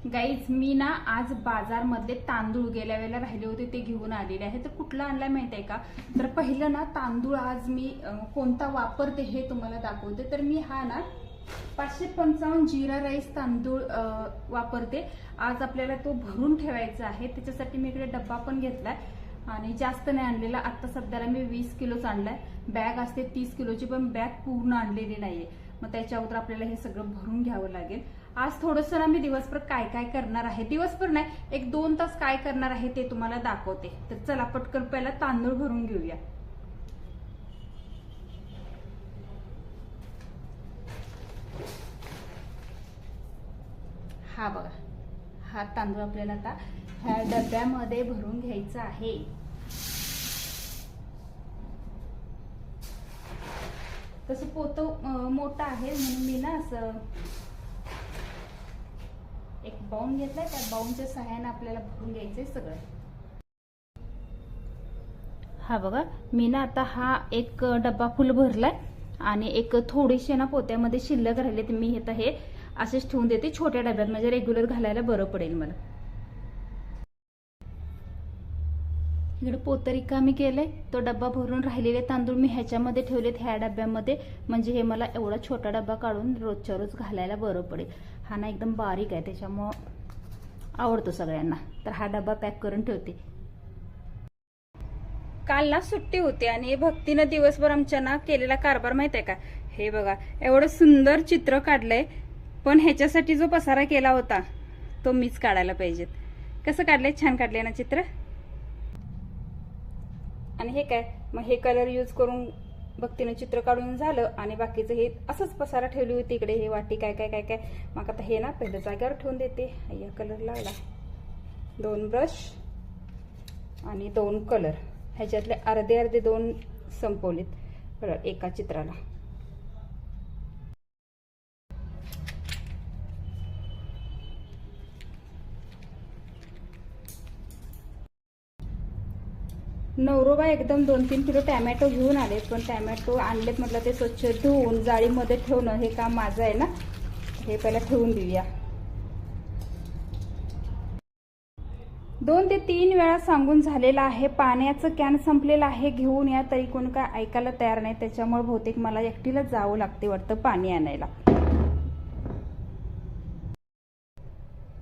Guys मी ना आज बाजारमधले तांदूळ गेल्या वेळेला राहिले होते ते घेऊन आलेले आहे. तर कुठला आणलाय माहिती आहे का? तर पहिलं ना तांदूळ आज मी कोणता वापरते हे तुम्हाला दाखवते. तर मी हा ना 555 जीरा राईस तांदूळ वापरते. आज आपल्याला तो भरून ठेवायचा आहे, त्याच्यासाठी मी इकडे डब्बा पण घेतलाय आणि जास्त नाही आणलेला. आता सध्याला मी 20 किलोच आणलाय. बॅग असते 30 किलोची, पण बॅग पूर्ण आणलेली नाहीये. मग त्याच्या अगोदर आपल्याला हे सगळं भरून घ्यावं लागेल. आज थोडंसं ना मी दिवसभर काय काय करणार आहे, दिवसभर नाही, 1-2 तास काय करणार आहे ते तुम्हाला दाखवते. तर चला पटकन पहिला तांदूळ भरून घेऊया. हा बघा, हा तांदूळ आपल्याला आता ह्या डब्यामध्ये भरून घ्यायचा आहे. तसं पोतं मोठं आहे म्हणून मी ना असं एक बाउन घेतलाय. त्या बाउनच्या सहाय्याने आपल्याला भरून घ्यायचंय सगळं. हा बघा, मी ना आता हा एक डब्बा फुल भरलाय आणि एक थोडेसे ना पोत्यामध्ये शिल्लक राहिले, तर मी आता हे असेच ठेवून देते छोट्या डब्यात, म्हणजे रेग्युलर घालायला बरं पडेल मला. इकडे पोतं रिकामी केलंय. तो डब्बा भरून राहिलेले तांदूळ मी ह्याच्यामध्ये ठेवलेत, ह्या डब्यामध्ये, म्हणजे हे मला एवढा छोटा डब्बा काढून रोजच्या रोज घालायला बरं पडेल. हा ना एकदम बारीक आहे, त्याच्यामुळं आवडतो सगळ्यांना. तर हा डब्बा पॅक करून ठेवते. काल ना सुट्टी होती आणि भक्तीनं दिवसभर आमच्या ना केलेला कारभार माहित आहे का? हे बघा, एवढं सुंदर चित्र काढलंय, पण ह्याच्यासाठी जो पसारा केला होता तो मीच काढायला पाहिजेत. कसं काढलंय? छान काढलंय ना चित्र. आणि हे काय, मग हे कलर यूज करून भक्तीनं चित्र काढून झालं आणि बाकीचं हे असंच पसारा ठेवली होती इकडे, हे वाटी काय काय काय काय. मग आता हे ना पहिलं जागेवर ठेवून देते. या कलर लागला, 2 ब्रश आणि 2 कलर, ह्याच्यातले अर्धे अर्धे 2 संपवलेत एका चित्राला. नवरोबा एकदम 2-3 किलो टॅमॅटो घेऊन आलेत, पण टॅमॅटो आणलेत म्हटलं ते स्वच्छ धुवून जाळीमध्ये ठेवणं हे काम माझं आहे ना. हे पहिला ठेवून देऊया. 2 ते 3 वेळा सांगून झालेलं आहे, पाण्याचं कॅन संपलेलं आहे, घेऊन या, तरी कोण काय ऐकायला तयार नाही. त्याच्यामुळे बहुतेक मला एकटीला जावं लागते वाटतं पाणी आणायला.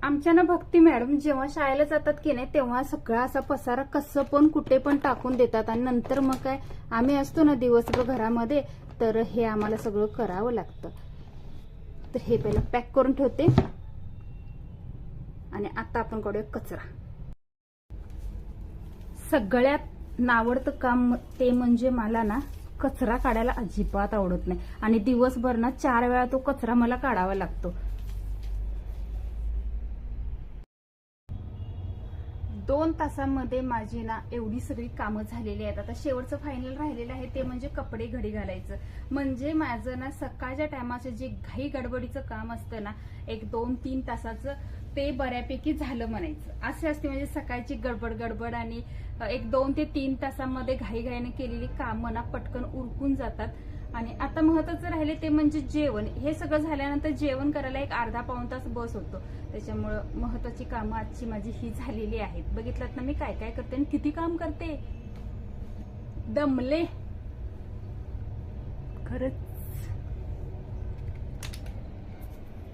आमच्या ना भक्ती मॅडम जेव्हा शाळेला जातात की नाही, तेव्हा सगळा असा पसारा कसं पण कुठे पण टाकून देतात आणि नंतर मग काय आम्ही असतो ना दिवसभर घरामध्ये, तर हे आम्हाला सगळं करावं लागतं. तर हे पहिलं पॅक करून ठेवते आणि आता आपण काढूया कचरा. सगळ्यात नावडतं काम ते म्हणजे मला ना कचरा काढायला अजिबात आवडत नाही आणि दिवसभर ना 4 वेळा तो कचरा मला काढावा लागतो. 2 तासांमध्ये माझी ना एवढी सगळी कामं झालेली आहेत. आता शेवटचं फायनल राहिलेलं आहे ते म्हणजे कपडे घडी घालायचं. म्हणजे माझं ना सकाळच्या टायमाचं जे घाई गडबडीचं काम असतं ना, 1-2-3 तासाचं, ते बऱ्यापैकी झालं म्हणायचं. असे असते म्हणजे सकाळची गडबड आणि 1-2 ते 3 तासांमध्ये घाईघाईने केलेली कामं ना पटकन उरकून जातात. आणि आता महत्वाचं राहिले ते म्हणजे जेवण. हे सगळं झाल्यानंतर जेवण करायला 1-अर्धा-पाऊण तास बस होतो. त्याच्यामुळं महत्वाची कामं आजची माझी ही झालेली आहेत. बघितलं ना मी काय काय करते आणि किती काम करते. दमले खरंच.